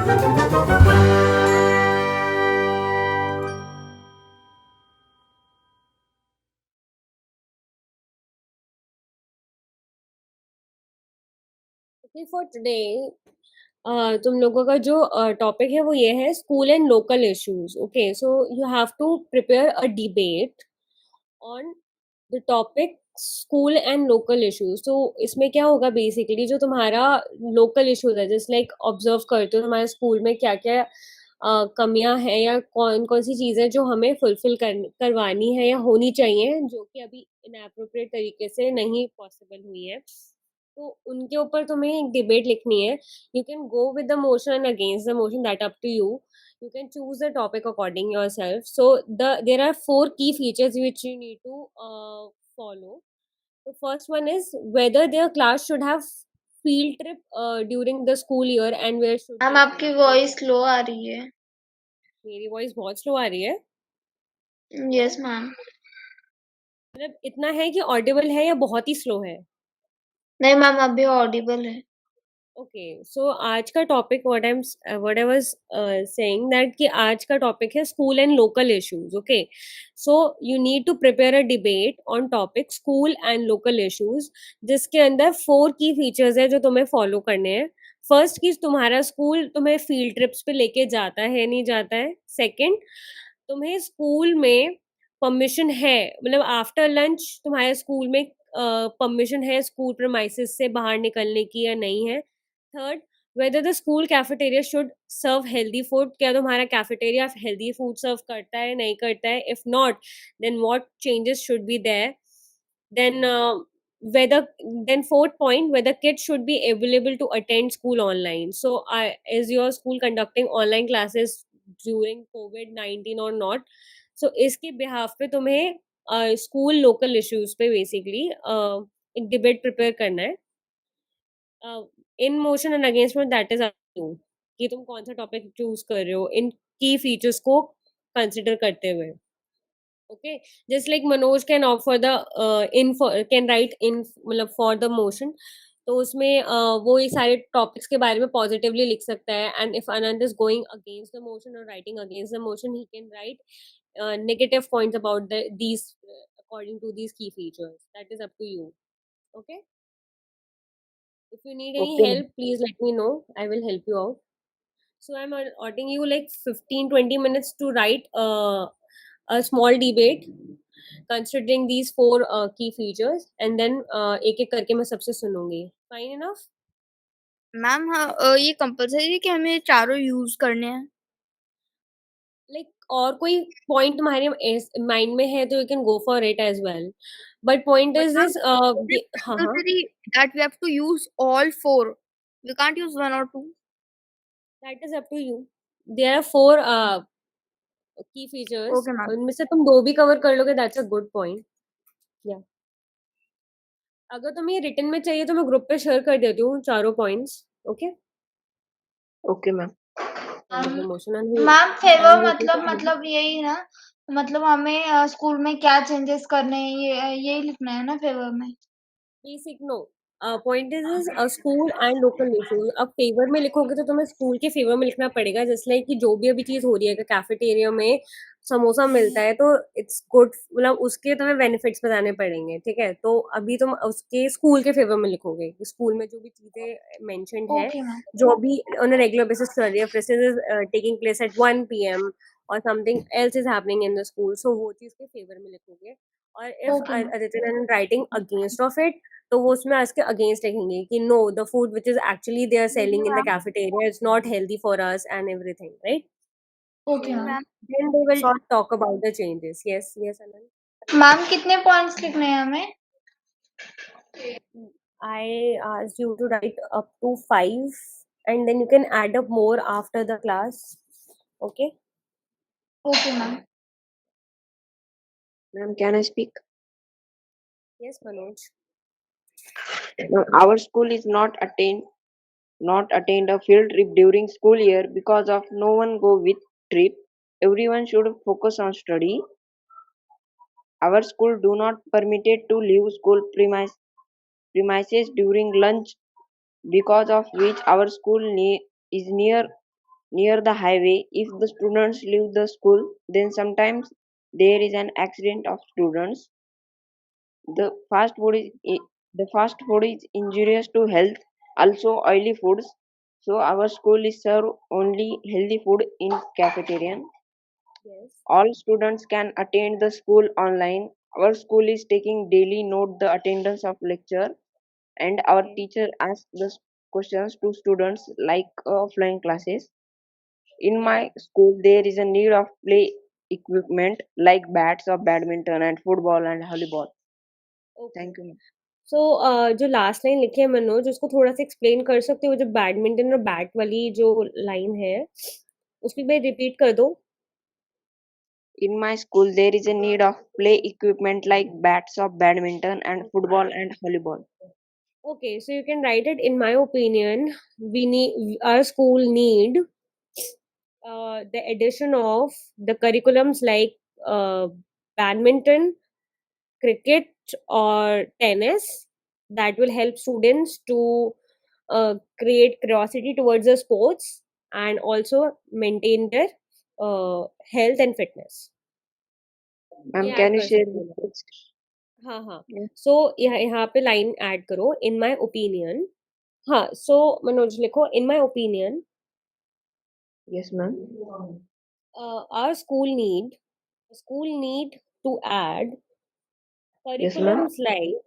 Okay, for today, तुम लोगों का जो टॉपिक है वो ये है school and local issues. Okay, so you have to prepare a debate on the topic school and local issues. तो इसमें क्या होगा, बेसिकली जो तुम्हारा लोकल इश्यूज है, जस्ट लाइक ऑब्जर्व करते हो तुम्हारे स्कूल में क्या क्या कमियां हैं या कौन कौन सी चीजें जो हमें फुलफिल करवानी है या होनी चाहिए, जो कि अभी इनएप्रोप्रिएट तरीके से नहीं पॉसिबल हुई है. तो उनके ऊपर तुम्हें एक डिबेट लिखनी है. You can go with the motion against the motion, that up to you. You can choose the topic according yourself. So there are four key features which you need to follow. The first one is whether their class should have field trip during the school year and where should ma'am they go. आपकी voice लो आ रही है. मेरी voice बहुत slow आ रही है. Yes ma'am. मतलब इतना है कि ऑडिबल है या बहुत ही स्लो है? नहीं मैम, अभी ऑडिबल है. ओके, सो आज का topic what I was saying that कि आज का टॉपिक है school and local issues. Okay, so you need to prepare a debate on topic school and local issues, जिसके अंदर फोर की फीचर्स है जो तुम्हें फॉलो करने हैं. फर्स्ट कि तुम्हारा स्कूल तुम्हें फील्ड ट्रिप्स पे लेके जाता है नहीं जाता है. सेकंड, तुम्हें स्कूल में परमिशन है, मतलब आफ्टर लंच तुम्हारे स्कूल में परमिशन है स्कूल प्रीमाइसेस से बाहर निकलने की या नहीं है. Third, whether the school cafeteria should serve healthy food. क्या तुम्हारा कैफेटेरिया हेल्दी फूड सर्व करता है नहीं करता है? If not, then what changes should be there. Then whether then fourth point, whether kids should be available to attend school online. So is your school conducting online classes during COVID-19 or not? So इसके behalf पे तुम्हें school local issues पे basically एक debate prepare करना है. In motion and against motion, that is up to you कि तुम कौन सा टॉपिक चूज कर रहे हो इन की फीचर्स को कंसिडर करते हुए. Okay, just like Manoj can opt for the in can write in, मतलब फॉर द मोशन. तो उसमें वो ये सारे टॉपिक्स के बारे में पॉजिटिवली लिख सकता है. And if Anant is going against the motion और writing against the motion, he can write negative points about these according to these key features. That is up to you. Okay, if you need any Okay. help, please let me know. I will help you out. So I'm allotting you like 15-20 minutes to write a small debate considering these four key features, and then एक एक करके मैं सबसे सुनूंगी. Fine enough? Ma'am ये compulsory है कि हमें चारों यूज करने हैं? Like और कोई point तुम्हारे माइंड में है तो you can go for it as well. But point But is ma'am, this, it is हाँ हाँ, compulsory that we have to use all four. We can't use one or two. that is up to you. There are four key features. Okay ma'am. उनमें से तुम दो भी cover कर लोगे, that's a good point. Yeah. अगर तुम्हें return में चाहिए तो मैं ग्रुप पे शेयर कर देती हूँ चारों points. Okay, Okay, ma'am. Promotion ma'am favour मतलब यही ना, मतलब हमें स्कूल में क्या चेंजेस करने हैं ये यही लिखना है ना फेवर में. Basic no. Point is school and local issues. अब फेवर में लिखोगे तो तुम्हें स्कूल के फेवर में लिखना पड़ेगा, जैसे लाइक कि जो भी अभी चीज हो रही है, कैफेटेरिया में समोसा मिलता है तो इट्स गुड, मतलब उसके तुम्हें बेनिफिट्स बताने पड़ेंगे. ठीक है, तो अभी तुम उसके स्कूल के फेवर में लिखोगे कि स्कूल में जो भी चीजें मेंशन्ड है, ओके मैम. जो अभी ऑन अ रेगुलर बेसिस चल रही है, process is taking place at 1 PM और something else is happening in the school, so वो चीज के फेवर में लिखोगे. और if okay ma'am. Written writing against of it, तो वो उसमें उसके अगेंस्ट लिखेंगे कि no, the food which is actually they are selling in the cafeteria is not healthy for us and everything, right? Okay ma'am. Then they will sorry talk about the changes. Yes, yes, Anand. Ma'am, कितने points लिखने हैं हमें? I asked you to write up to 5, and then you can add up more after the class. Okay? Okay ma'am. Ma'am, can I speak? Yes, Manoj. Ma'am, our school is not attained a field trip during school year because of no one go with trip. Everyone should focus on study. Our school do not permitted to leave school premises during lunch, because of which our school is near near the highway. If the students leave the school, then sometimes there is an accident of students. The fast food the fast food is injurious to health. Also, oily foods. So our school is serve only healthy food in cafeteria. Yes. All students can attend the school online. Our school is taking daily note the attendance of lecture, and our Okay. teacher asks the questions to students like offline classes. In Okay. my school, there is a need of play equipment like bats of badminton and football and volleyball. Okay. Thank you, ma'am. सो जो last line लिखी है मनोज, उसको थोड़ा सा explain कर सकते हो? जो बैडमिंटन और बैट वाली जो लाइन है, उसकी मैं रिपीट कर दो. In my school, there is a need of play equipment like bats of badminton and football and volleyball. Okay, so you can write it. In my opinion, we need our school need the addition of the curriculums like uh, badminton, cricket, or tennis that will help students to create curiosity towards the sports and also maintain their health and fitness. ये Ma'am, add can you कर share सकते the हो ना? text? हाँ हाँ. Yes, सो यहाँ यहाँ पे लाइन ऐड करो, इन माई ओपिनियन. हाँ, सो मनोज लिखो, in my opinion yes, ma'am. our school need to add Yes, ma'am. curriculums like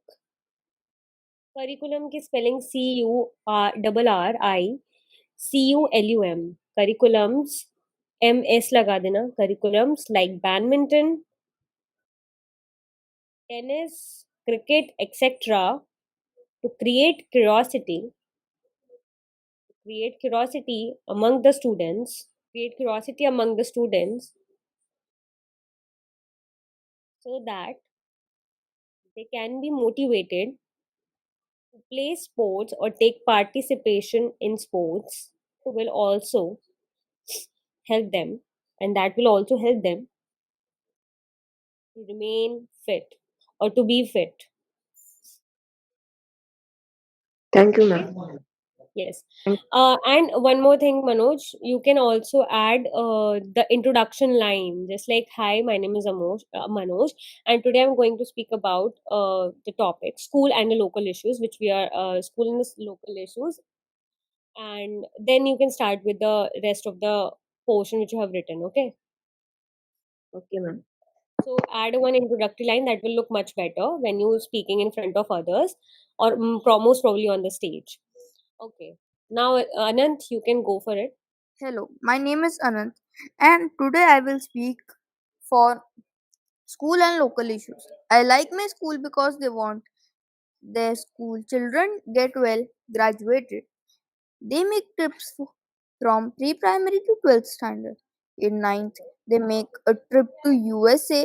curriculum की spelling CURRICULUM curriculums MS लगा देना. Curriculums like badminton, tennis, cricket, etc. to create curiosity among the students, so that they can be motivated to play sports or take participation in sports. Will also help them, and that will also help them to remain fit or to be fit. Thank you, Okay. ma'am. Yes. Thank- And one more thing, Manoj, you can also add the introduction line, just like, "Hi, my name is Manoj, and today I'm going to speak about the topic school and the local issues, which we are school and the local issues." And then you can start with the rest of the portion which you have written. Okay. Okay, ma'am. So add one introductory line that will look much better when you speaking in front of others or most probably on the stage. Okay. Now, Anant, you can go for it. Hello, my name is Anant, and today I will speak for school and local issues. I like my school because they want their school children get well graduated. They make trips from pre-primary to 12th standard. In ninth, they make a trip to USA.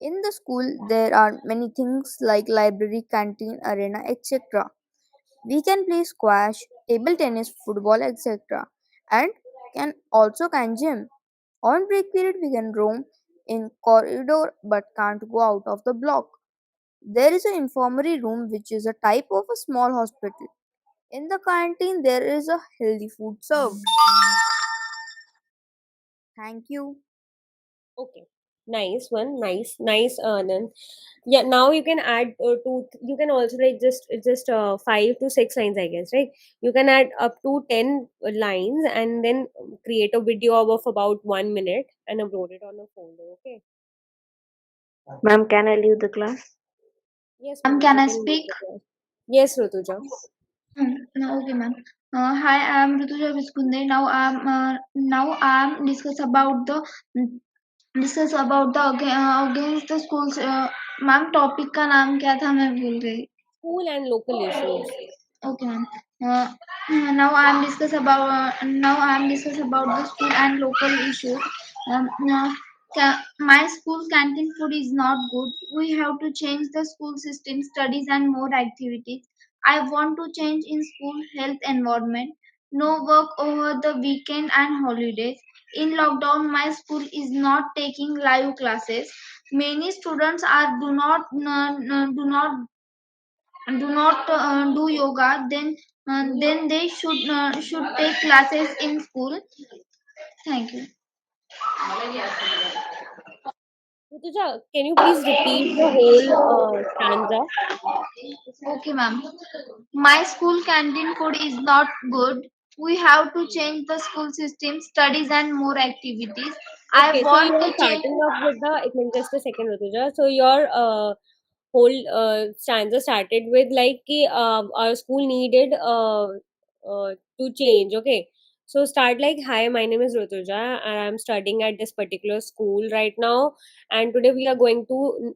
In the school, there are many things like library, canteen, arena, etc. We can play squash, table tennis, football, etc. And can gym. On break period, we can roam in corridor but can't go out of the block. There is an infirmary room which is a type of a small hospital. In the canteen, there is a healthy food served. Thank you. Okay. Nice one. Nice, Anand. Yeah, now you can add you can also write just 5 to 6 lines, I guess, right? You can add up to 10 lines and then create a video of about 1 minute and upload it on a folder. Okay. Ma'am, can I leave the class? Yes, Ma'am, Manoj, can you I can leave speak? the class. Yes, Rutuja. No, okay, ma'am. Hi, I am Rutuja Viskunde. Now I am discuss about the against the schools. Ma'am topic का नाम क्या था मैं भूल गई. School and local issues. Okay, ma'am. Now I am discuss about the school and local issues. My school canteen food is not good. We have to change the school system, studies, and more activities. I want to change in school health environment. No work over the weekend and holidays. In lockdown, my school is not taking live classes. Many students are do not do not do yoga, then then they should take classes in school. Thank you. Rutuja, can you please repeat the whole stanza? Okay, ma'am. My school canteen food is not good. We have to change the school system, studies, and more activities. I Okay, so want you're to change. starting up with the, it means just a second, Rutuja. So your whole stanza started with like कि our school needed to change. Okay, so start like, hi, my name is Rutuja and I'm studying at this particular school right now, and today we are going to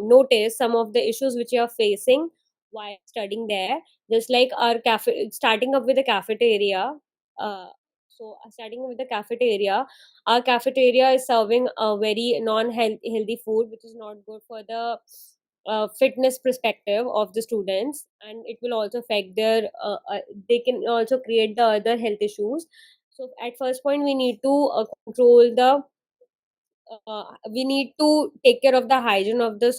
notice some of the issues which you are facing while studying there. Just like our cafe, starting up with the cafeteria. Starting with the cafeteria, our cafeteria is serving a very non-healthy food which is not good for the fitness perspective of the students, and it will also affect their they can also create the other health issues. So at first point we need to control the we need to take care of the hygiene of the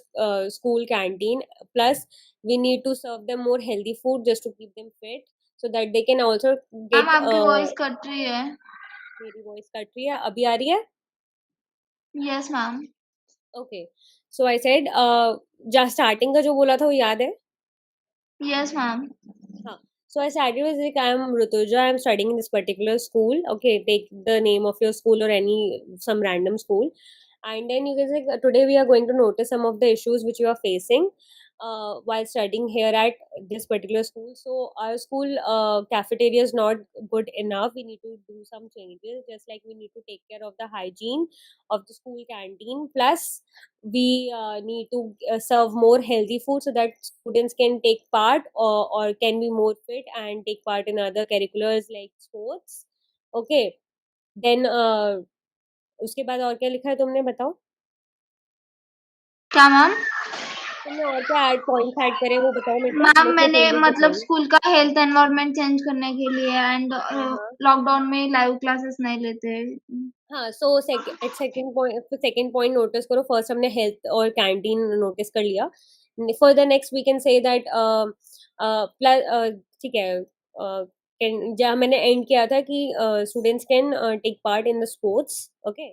school canteen, plus we need to serve them more healthy food just to keep them fit, so that they can also ma'am get आपकी voice cut रही है. मेरी voice cut रही है, अभी आ रही है? Yes ma'am. Okay, so I said जहाँ स्टार्टिंग का जो बोला था वो याद है? Yes ma'am. हाँ. So I started with like, I'm Rutuja, I'm studying in this particular school. Okay, take the name of your school or any some random school. And then you can say today we are going to notice some of the issues which you are facing while studying here at this particular school. So our school cafeteria is not good enough. We need to do some changes, just like we need to take care of the hygiene of the school canteen. Plus we need to serve more healthy food so that students can take part or can be more fit and take part in other curriculars like sports. Okay, then उसके बाद और क्या लिखा है तुमने, बताओ? क्या ma'am? तुमने और क्या ऐड पॉइंट्स ऐड करे वो बताओ मेरे को, मैम लेट मी मैंने टेल यू द मतलब थिंग. स्कूल का हेल्थ एनवायरनमेंट चेंज करने के लिए एंड हाँ हाँ. लॉकडाउन में लाइव क्लासेस नहीं लेते. हाँ, so at second point notice करो. फर्स्ट हमने हेल्थ और कैंटीन नोटिस कर लिया. For the next we can say that plus ठीक है. जहाँ मैंने एंड किया था कि students can take part in the sports. Okay,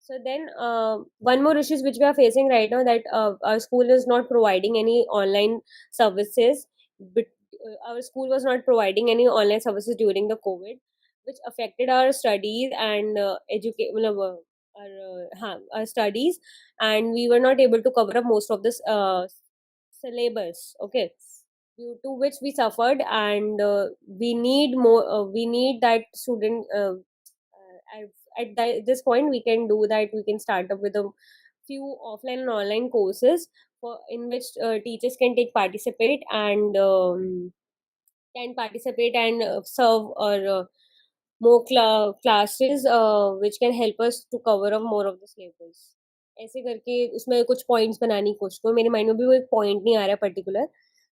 so then one more issues which we are facing right now, that our school is not providing any online services. But our school was not providing any online services during the COVID, which affected our studies and our studies, and we were not able to cover up most of this syllabus. Okay, due to which we suffered, and we need more. We need that student. This point we can do that, we can start up with a few offline and online courses in which teachers can take participate and serve or more classes which can help us to cover up more of the syllabus. ऐसे करके उसमें कुछ points बनाने की कोशिश करो. मेरे mind में भी वो एक पॉइंट नहीं आ रहा है पर्टिकुलर.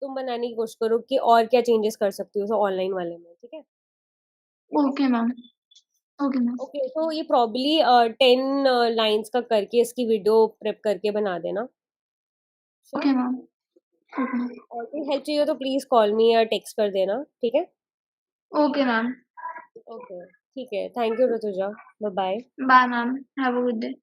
तुम बनाने की कोशिश करो कि और क्या चेंजेस कर सकती हो ऑनलाइन वाले में. ठीक है? Okay ma'am. Okay ma'am. Okay, तो ये प्रॉब्ली 10 लाइन्स का करके इसकी वीडियो प्रेप करके बना देना. Sure. Okay ma'am. Okay ma'am. और कोई हेल्प चाहिए तो प्लीज कॉल मी या टेक्स्ट कर देना. ठीक है? Okay ma'am. ओके, ठीक है. Thank you Rutuja. Bye bye. Bye ma'am. Have a good day.